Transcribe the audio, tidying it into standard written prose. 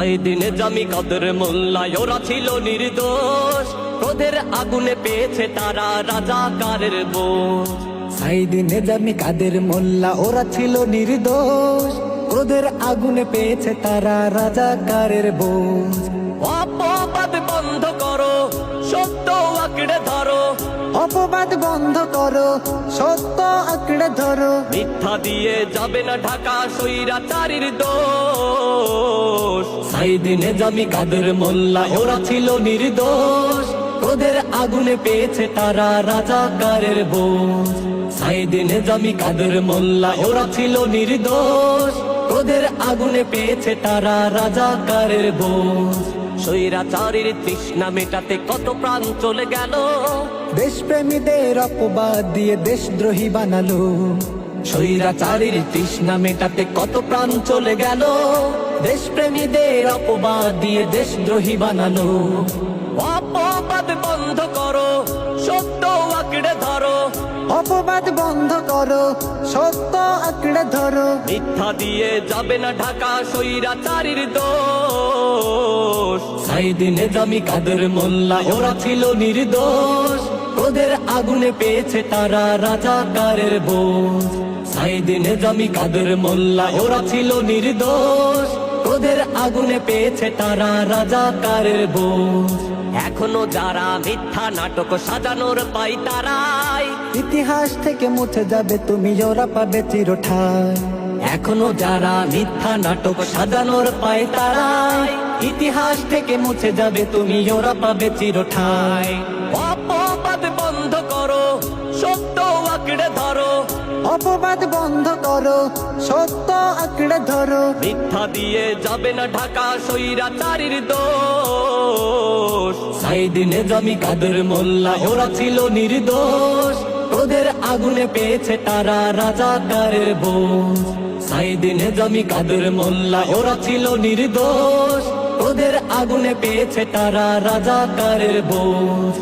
সাইদিনে জামি কাদের মোল্লা ওরা ছিল নির্দোষ, ক্রোধের আগুনে পেয়েছে তারা রাজাকারের বোঝ। সাইদিনে জামি কাদের মোল্লা ওরা ছিল নির্দোষ, ক্রোধের আগুনে পেয়েছে তারা রাজাকারের বোঝ। অপবাদ বন্ধ করো, সত্য আঁকড়ে ধরো, অপবাদ বন্ধ করো, সত্য আঁকড়ে ধরো। মিথ্যা দিয়ে যাবে না ঢাকা স্বৈরাচারীর দোষ। সাইদিনে জামি কাদের মোল্লা ওরা ছিল নির্দোষ, ক্রোধের আগুনে পেয়েছে তারা রাজাকারের বোঝ। সাইদিনে জামি কাদের মোল্লা ওরা ছিল নির্দোষ, ক্রোধের আগুনে পেয়েছে তারা রাজাকারের বোঝ। স্বৈরাচারীর তৃষ্ণা মেটাতে কত প্রাণ চলে গেল, দেশপ্রেমীদের অপবাদ দিয়ে দেশদ্রোহী বানালো। স্বৈরাচারীর তৃষ্ণা মেটাতে কত প্রাণ চলে গেল, দেশপ্রেমীদের অপবাদ দিয়ে দেশদ্রোহী বানালো। অপবাদ বন্ধ করো, সত্য আঁকড়ে ধরো, অপবাদ বন্ধ করো, সত্য আঁকড়ে ধরো। মিথ্যা দিয়ে যাবে না ঢাকা স্বৈরাচারীর দোষ। সাইদিনে জামি কাদের মোল্লা ওরা ছিল নির্দোষ, ক্রোধের আগুনে পেয়েছে তারা রাজাকারের বোঝ। সাইদিনে জামি কাদের মোল্লা ওরা ছিল নির্দোষ, ক্রোধের আগুনে পেয়েছে তারা রাজাকারের বোঝ। এখনো যারা মিথ্যা নাটক সাজানোর পাই তারাই, ইতিহাস থেকে মুছে যাবে তুমি, ওরা পাবে চিরঠাই। এখনো যারা মিথ্যা নাটক সাজানোর পায় তারাই, ইতিহাস থেকে মুছে যাবে তুমি, ওরা পাবে চিরঠাই। অপবাদ বন্ধ করো, সত্য আঁকড়ে ধরো, অপবাদ বন্ধ করো, সত্য আঁকড়ে ধরো। মিথ্যা দিয়ে যাবে না ঢাকা স্বৈরাচারীর দোষ। সাইদিনে জামি কাদের মোল্লা ওরা ছিল নির্দোষ, ক্রোধের আগুনে পেয়েছে তারা রাজাকারের বোঝ। সাইদিনে জামি কাদের মোল্লা ওরা ছিল নির্দোষ, ক্রোধের আগুনে পেয়েছে তারা রাজাকারের বোঝ।